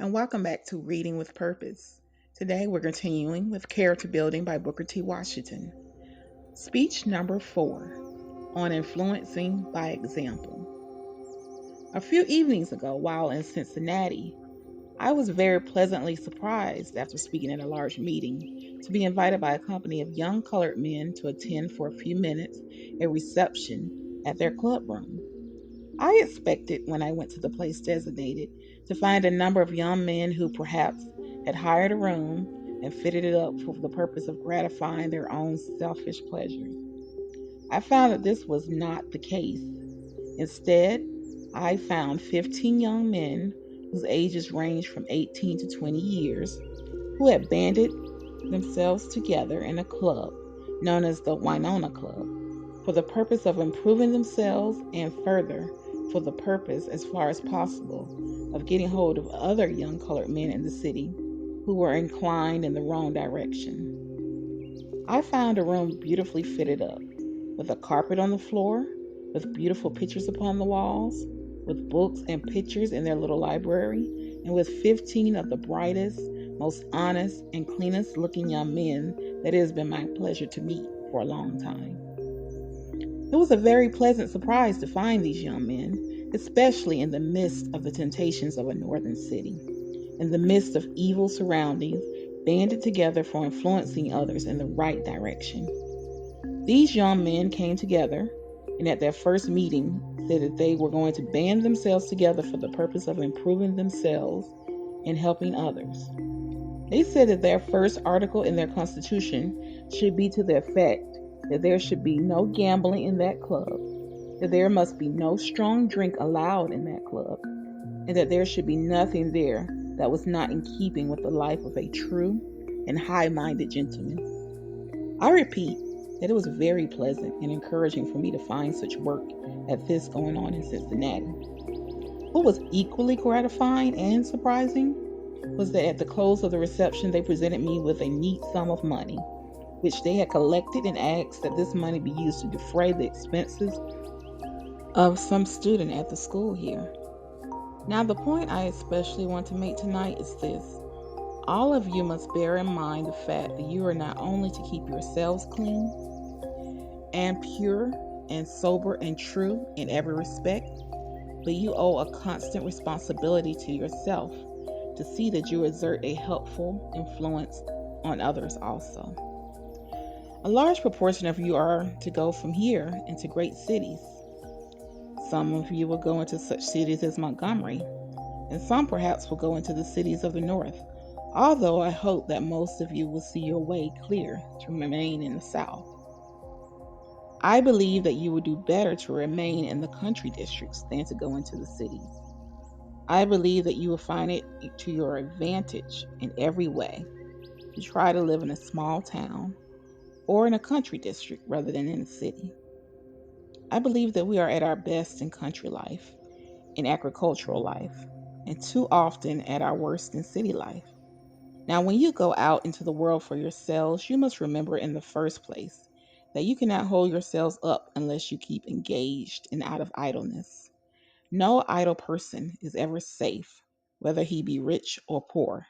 and welcome back to Reading with Purpose. Today we're continuing with Character Building by Booker T. Washington. Speech number 4 on Influencing by Example. A few evenings ago, while in Cincinnati, I was very pleasantly surprised after speaking at a large meeting to be invited by a company of young colored men to attend for a few minutes a reception at their club room. I expected, when I went to the place designated, to find a number of young men who perhaps had hired a room and fitted it up for the purpose of gratifying their own selfish pleasures. I found that this was not the case. Instead, I found 15 young men whose ages ranged from 18 to 20 years who had banded themselves together in a club known as the Winona Club for the purpose of improving themselves and further for the purpose, as far as possible, of getting hold of other young colored men in the city who were inclined in the wrong direction. I found a room beautifully fitted up, with a carpet on the floor, with beautiful pictures upon the walls, with books and pictures in their little library, and with 15 of the brightest, most honest, and cleanest looking young men that it has been my pleasure to meet for a long time. It was a very pleasant surprise to find these young men, especially in the midst of the temptations of a northern city, in the midst of evil surroundings, banded together for influencing others in the right direction. These young men came together and at their first meeting said that they were going to band themselves together for the purpose of improving themselves and helping others. They said that their first article in their constitution should be to the effect that there should be no gambling in that club, that there must be no strong drink allowed in that club, and that there should be nothing there that was not in keeping with the life of a true and high minded gentleman. I repeat that it was very pleasant and encouraging for me to find such work as this going on in Cincinnati. What was equally gratifying and surprising was that at the close of the reception, they presented me with a neat sum of money, which they had collected, and asked that this money be used to defray the expenses of some student at the school here. Now, the point I especially want to make tonight is this. All of you must bear in mind the fact that you are not only to keep yourselves clean and pure and sober and true in every respect, but you owe a constant responsibility to yourself to see that you exert a helpful influence on others also. A large proportion of you are to go from here into great cities. Some of you will go into such cities as Montgomery, and some perhaps will go into the cities of the north, although I hope that most of you will see your way clear to remain in the south. I believe that you would do better to remain in the country districts than to go into the cities. I believe that you will find it to your advantage in every way to try to live in a small town or in a country district rather than in a city. I believe that we are at our best in country life, in agricultural life, and too often at our worst in city life. Now, when you go out into the world for yourselves, you must remember in the first place that you cannot hold yourselves up unless you keep engaged and out of idleness. No idle person is ever safe, whether he be rich or poor.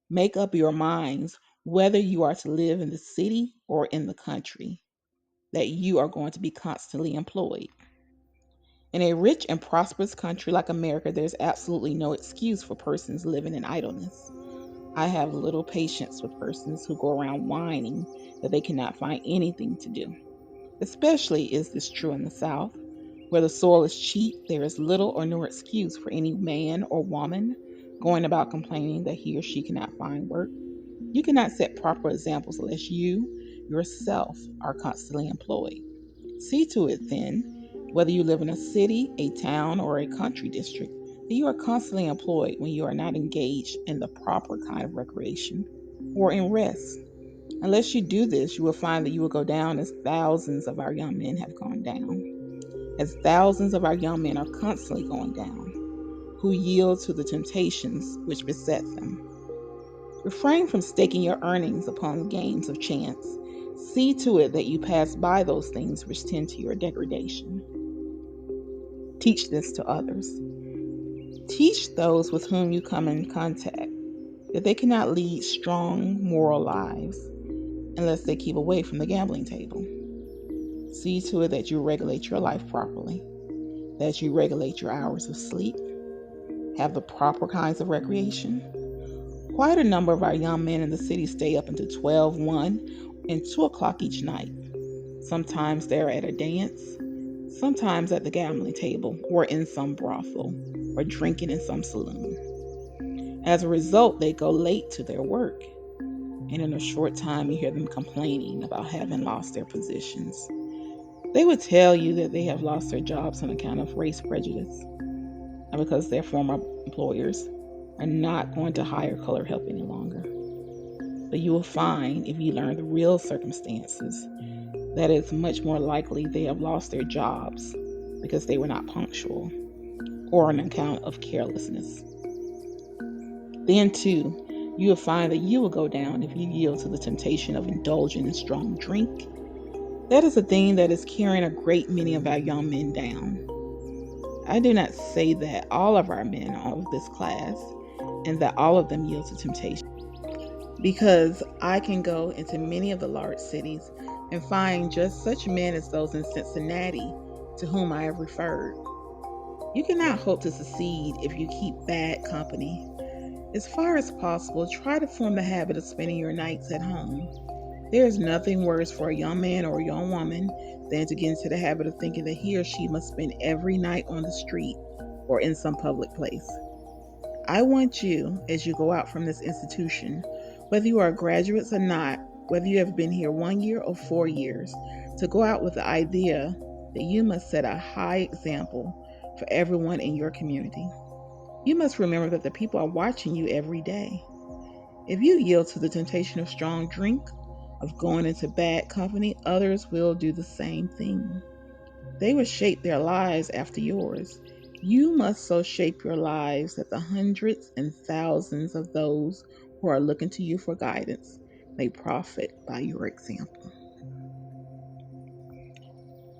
Make up your minds whether you are to live in the city or in the country, that you are going to be constantly employed. In a rich and prosperous country like America, there's absolutely no excuse for persons living in idleness. I have little patience with persons who go around whining that they cannot find anything to do. Especially is this true in the South, where the soil is cheap. There is little or no excuse for any man or woman going about complaining that he or she cannot find work. You cannot set proper examples unless you yourself are constantly employed. See to it, then, whether you live in a city, a town, or a country district, that you are constantly employed when you are not engaged in the proper kind of recreation or in rest. Unless you do this, you will find that you will go down as thousands of our young men have gone down, as thousands of our young men are constantly going down, who yield to the temptations which beset them. Refrain from staking your earnings upon games of chance. See to it that you pass by those things which tend to your degradation. Teach this to others. Teach those with whom you come in contact that they cannot lead strong moral lives unless they keep away from the gambling table. See to it that you regulate your life properly, that you regulate your hours of sleep, have the proper kinds of recreation. Quite a number of our young men in the city stay up until 12, 1, and 2 o'clock each night. Sometimes they're at a dance, sometimes at the gambling table or in some brothel or drinking in some saloon. As a result, they go late to their work, and in a short time, you hear them complaining about having lost their positions. They would tell you that they have lost their jobs on account of race prejudice and because their former employers are not going to hire colored help any longer. But you will find, if you learn the real circumstances, that it's much more likely they have lost their jobs because they were not punctual or on account of carelessness. Then, too, you will find that you will go down if you yield to the temptation of indulging in strong drink. That is a thing that is carrying a great many of our young men down. I do not say that all of our men are of this class and that all of them yield to temptation, because I can go into many of the large cities and find just such men as those in Cincinnati to whom I have referred. You cannot hope to succeed if you keep bad company. As far as possible, try to form the habit of spending your nights at home. There is nothing worse for a young man or a young woman than to get into the habit of thinking that he or she must spend every night on the street or in some public place. I want you, as you go out from this institution, whether you are graduates or not, whether you have been here 1 year or 4 years, to go out with the idea that you must set a high example for everyone in your community. You must remember that the people are watching you every day. If you yield to the temptation of strong drink, of going into bad company, others will do the same thing. They will shape their lives after yours. You must so shape your lives that the hundreds and thousands of those who are looking to you for guidance may profit by your example.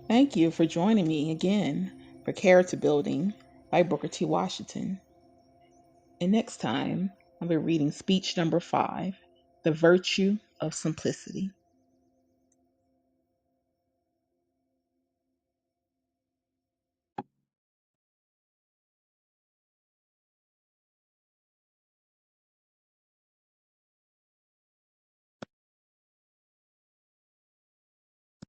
Thank you for joining me again for Character Building by Booker T. Washington. And next time, I'll be reading speech number 5, The Virtue of Simplicity.